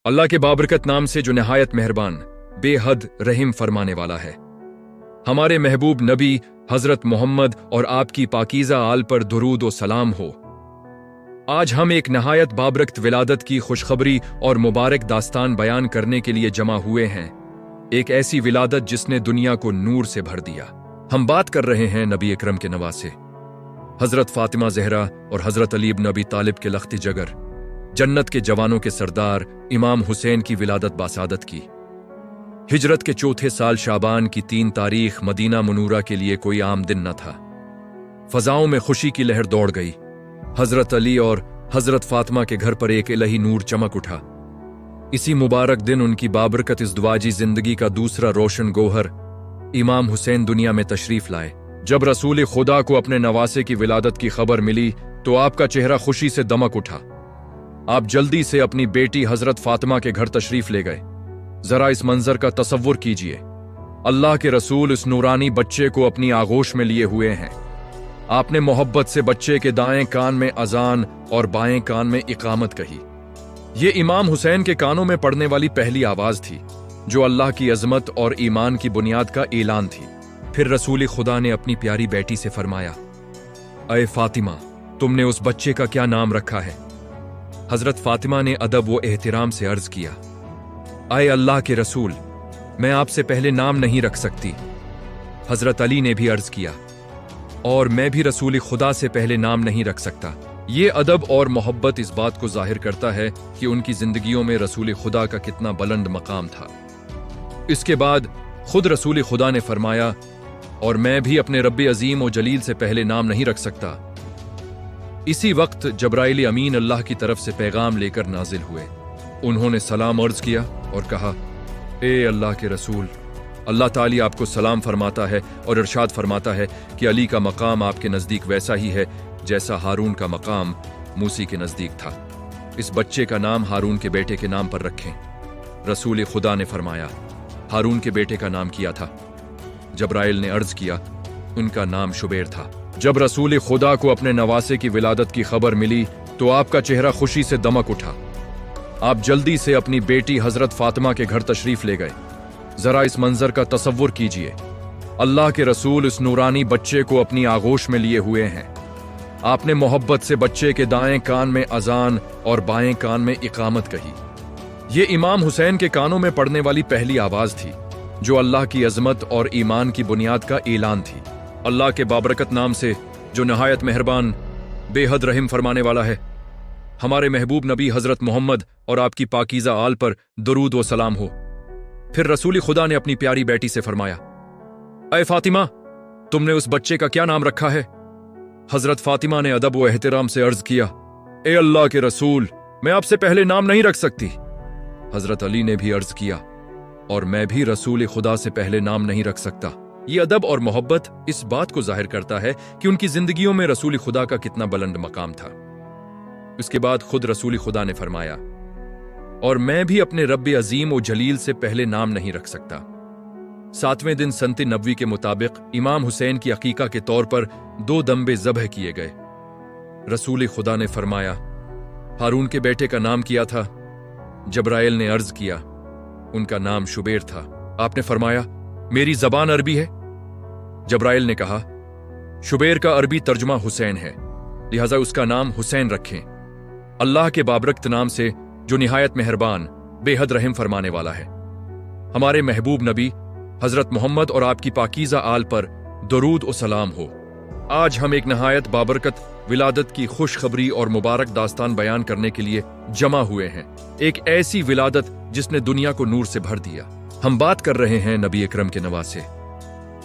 अल्लाह के बाबरकत नाम से जो नहायत मेहरबान बेहद रहम फरमाने वाला है। हमारे महबूब नबी हजरत मोहम्मद और आपकी पाकीज़ा आल पर दुरूद व सलाम हो। आज हम एक नहायत बाबरकत विलादत की खुशखबरी और मुबारक दास्तान बयान करने के लिए जमा हुए हैं। एक ऐसी विलादत जिसने दुनिया को नूर से भर दिया। हम बात कर रहे हैं नबी अकरम के नवासे हजरत फातिमा ज़हरा और हजरत अली इब्न अबी तालिब के लख्त जगर, जन्नत के जवानों के सरदार इमाम हुसैन की विलादत बासादत की। हिजरत के चौथे साल शाबान की 3 तारीख मदीना मुनूरा के लिए कोई आम दिन न था। फजाओं में खुशी की लहर दौड़ गई। हजरत अली और हजरत फातिमा के घर पर एक इलाही नूर चमक उठा। इसी मुबारक दिन उनकी बाबरकत इज़्दवाजी जिंदगी का दूसरा रोशन गोहर इमाम हुसैन दुनिया में तशरीफ लाए। जब रसूल खुदा को अपने नवासे की विलादत की खबर मिली तो आपका चेहरा खुशी से दमक उठा। आप जल्दी से अपनी बेटी हजरत फातिमा के घर तशरीफ ले गए। जरा इस मंजर का तसव्वुर कीजिए। अल्लाह के रसूल इस नूरानी बच्चे को अपनी आगोश में लिए हुए हैं। आपने मोहब्बत से बच्चे के दाएं कान में अजान और बाएं कान में इकामत कही। ये इमाम हुसैन के कानों में पड़ने वाली पहली आवाज थी जो अल्लाह की अजमत और ईमान की बुनियाद का ऐलान थी। फिर रसूल खुदा ने अपनी प्यारी बेटी से फरमाया, अय फातिमा, तुमने उस बच्चे का क्या नाम रखा है? हजरत फातिमा ने अदब व एहतराम से अर्ज किया, अय अल्लाह के रसूल, मैं आपसे पहले नाम नहीं रख सकती। हजरत अली ने भी अर्ज किया, और मैं भी रसूल खुदा से पहले नाम नहीं रख सकता। ये अदब और मोहब्बत इस बात को जाहिर करता है कि उनकी जिंदगियों में रसूल खुदा का कितना बुलंद मकाम था। इसके बाद खुद रसूल खुदा ने फरमाया, और मैं भी अपने रब्बे अजीम और जलील से पहले नाम नहीं रख सकता। इसी वक्त जब्राइल अमीन अल्लाह की तरफ से पैगाम लेकर नाजिल हुए। उन्होंने सलाम अर्ज किया और कहा, ए अल्लाह के रसूल, अल्लाह ताली आपको सलाम फरमाता है और इरशाद फरमाता है कि अली का मकाम आपके नज़दीक वैसा ही है जैसा हारून का मकाम मूसी के नज़दीक था। इस बच्चे का नाम हारून के बेटे के नाम पर रखें। रसूल खुदा ने फरमाया, हारून के बेटे का नाम किया था? जब्राइल ने अर्ज किया, उनका नाम शुबैर था। जब रसूल खुदा को अपने नवासे की विलादत की खबर मिली तो आपका चेहरा खुशी से दमक उठा। आप जल्दी से अपनी बेटी हजरत फातिमा के घर तशरीफ ले गए। जरा इस मंजर का तसव्वुर कीजिए। अल्लाह के रसूल इस नूरानी बच्चे को अपनी आगोश में लिए हुए हैं। आपने मोहब्बत से बच्चे के दाएं कान में अजान और बाएं कान में इकामत कही। ये इमाम हुसैन के कानों में पड़ने वाली पहली आवाज थी जो अल्लाह की अजमत और ईमान की बुनियाद का ऐलान थी। अल्लाह के बाबरकत नाम से जो नहायत मेहरबान बेहद रहम फरमाने वाला है। हमारे महबूब नबी हजरत मोहम्मद और आपकी पाकीज़ा आल पर दुरूद व सलाम हो। फिर रसूल खुदा ने अपनी प्यारी बेटी से फरमाया, अय फातिमा, तुमने उस बच्चे का क्या नाम रखा है? हजरत फातिमा ने अदब व एहतराम से अर्ज किया, ए अल्लाह के रसूल, मैं आपसे पहले नाम नहीं रख सकती। हजरत अली ने भी अर्ज किया, और मैं भी रसूल खुदा से पहले नाम नहीं रख सकता। ये अदब और मोहब्बत इस बात को जाहिर करता है कि उनकी जिंदगियों में रसूल खुदा का कितना बुलंद मकाम था। इसके बाद खुद रसूल खुदा ने फरमाया, और मैं भी अपने रब्बे अजीम और जलील से पहले नाम नहीं रख सकता। 7वें दिन सनत नबवी के मुताबिक इमाम हुसैन की अकीका के तौर पर 2 दम्बे ज़ब्ह किए गए। रसूल खुदा ने फरमाया, हारून के बेटे का नाम किया था? जब्राइल ने अर्ज किया, उनका नाम शुबैर था। आपने फरमाया, मेरी जबान अरबी है? जब्राइल ने कहा, शुबैर का अरबी तर्जुमा हुसैन है, लिहाजा उसका नाम हुसैन रखें। अल्लाह के बाबरकत नाम से जो निहायत मेहरबान बेहद रहम फरमाने वाला है। हमारे महबूब नबी हजरत मोहम्मद और आपकी पाकीज़ा आल पर दुरूद और सलाम हो। आज हम एक नहायत बाबरकत विलादत की खुशखबरी और मुबारक दास्तान बयान करने के लिए जमा हुए हैं। एक ऐसी विलादत जिसने दुनिया को नूर से भर दिया। हम बात कर रहे हैं नबी अकरम के नवासे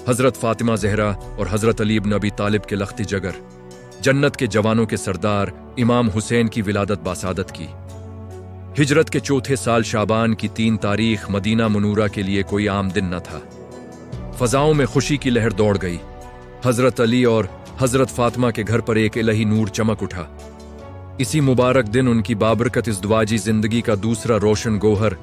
हजरत फातिमा ज़हरा और हजरत अली इब्न अबी तालिब के लख्त जगर, जन्नत के जवानों के सरदार इमाम हुसैन की विलादत बासादत की। हिजरत के चौथे साल शाबान की 3 तारीख मदीना मुनूरा के लिए कोई आम दिन न था। फजाओं में खुशी की लहर दौड़ गई। हजरत अली और हजरत फातिमा के घर पर एक इलाही नूर चमक उठा। इसी मुबारक दिन उनकी बाबरकत इज़्दवाजी जिंदगी का दूसरा रोशन गोहर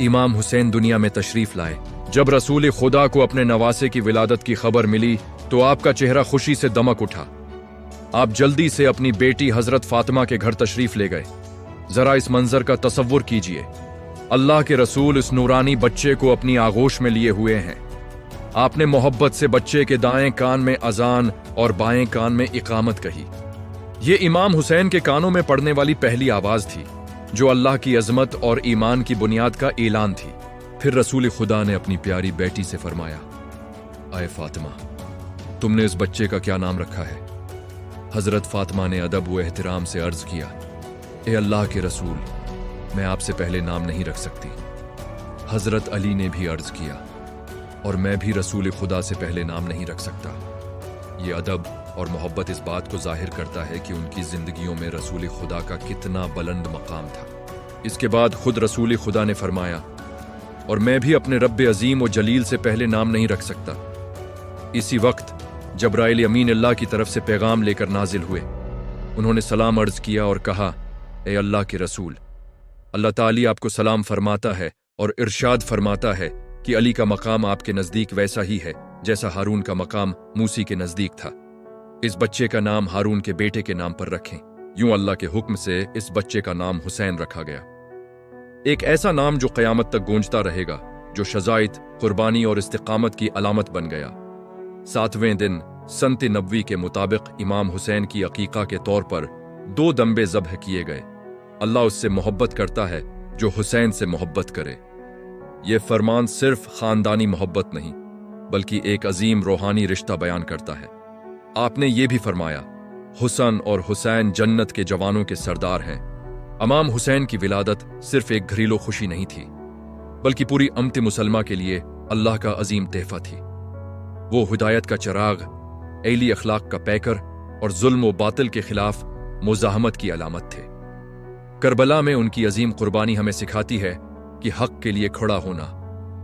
इमाम हुसैन दुनिया में तशरीफ लाए। जब रसूल खुदा को अपने नवासे की विलादत की खबर मिली तो आपका चेहरा खुशी से दमक उठा। आप जल्दी से अपनी बेटी हजरत फातिमा के घर तशरीफ ले गए। जरा इस मंजर का तसव्वुर कीजिए। अल्लाह के रसूल इस नूरानी बच्चे को अपनी आगोश में लिए हुए हैं। आपने मोहब्बत से बच्चे के दाएं कान में अजान और बाएं कान में इकामत कही। ये इमाम हुसैन के कानों में पड़ने वाली पहली आवाज थी जो अल्लाह की अजमत और ईमान की बुनियाद का ऐलान थी। फिर रसूल खुदा ने अपनी प्यारी बेटी से फरमाया, आए फातिमा, तुमने इस बच्चे का क्या नाम रखा है? हजरत फातिमा ने अदब व एहतराम से अर्ज किया, ए अल्लाह के रसूल, मैं आपसे पहले नाम नहीं रख सकती। हजरत अली ने भी अर्ज किया, और मैं भी रसूल खुदा से पहले नाम नहीं रख सकता। ये अदब और मोहब्बत इस बात को जाहिर करता है कि उनकी जिंदगियों में रसूल खुदा का कितना बुलंद मकाम था। इसके बाद खुद रसूल खुदा ने फरमाया, और मैं भी अपने रब्बे अजीम व जलील से पहले नाम नहीं रख सकता। इसी वक्त जब्राइल अमीन अल्लाह की तरफ से पैगाम लेकर नाजिल हुए। उन्होंने सलाम अर्ज किया और कहा, ए अल्लाह के रसूल, अल्लाह ताली आपको सलाम फरमाता है और इरशाद फरमाता है कि अली का मकाम आपके नजदीक वैसा ही है जैसा हारून का मकाम मूसी के नजदीक था। इस बच्चे का नाम हारून के बेटे के नाम पर रखें। यूं अल्लाह के हुक्म से इस बच्चे का नाम हुसैन रखा गया, एक ऐसा नाम जो क़यामत तक गूंजता रहेगा, जो शजाइत, कुर्बानी और इस्तिकामत की अलामत बन गया। 7वें दिन संत नबवी के मुताबिक इमाम हुसैन की अकीका के तौर पर 2 दम्बे ज़ब्ह किए गए। अल्लाह उससे मोहब्बत करता है जो हुसैन से मोहब्बत करे। यह फरमान सिर्फ खानदानी मोहब्बत नहीं बल्कि एक अजीम रूहानी रिश्ता बयान करता है। आपने ये भी फरमाया, हुसन और हुसैन जन्नत के जवानों के सरदार हैं। इमाम हुसैन की विलादत सिर्फ एक घरेलू खुशी नहीं थी बल्कि पूरी उम्मत मुसलमा के लिए अल्लाह का अजीम तोहफा थी। वो हिदायत का चिराग, एली अखलाक का पैकर और जुल्म व बातिल के खिलाफ मुजाहमत की अलामत थे। करबला में उनकी अजीम कुर्बानी हमें सिखाती है कि हक के लिए खड़ा होना,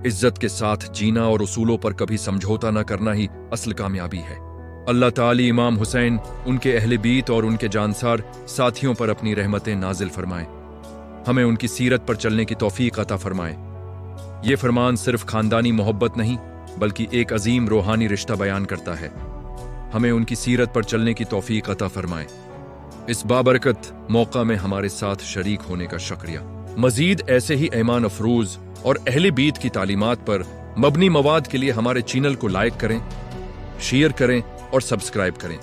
इज्जत के साथ जीना और उसूलों पर कभी समझौता न करना ही असल कामयाबी है। अल्लाह ताली इमाम हुसैन, उनके अहले बीत और उनके जानसार साथियों पर अपनी रहमतें नाजिल फरमाए। हमें उनकी सीरत पर चलने की तौफीक अता फरमाए। ये फरमान सिर्फ खानदानी मोहब्बत नहीं बल्कि एक अजीम रूहानी रिश्ता बयान करता है। हमें उनकी सीरत पर चलने की तौफीक अता फरमाए। इस बाबरकत मौका में हमारे साथ शरीक होने का शुक्रिया। मजीद ऐसे ही ईमान अफरूज और अहले बीत की तालीमात पर मबनी मवाद के लिए हमारे चैनल को लाइक करें, शेयर करें और सब्सक्राइब करें।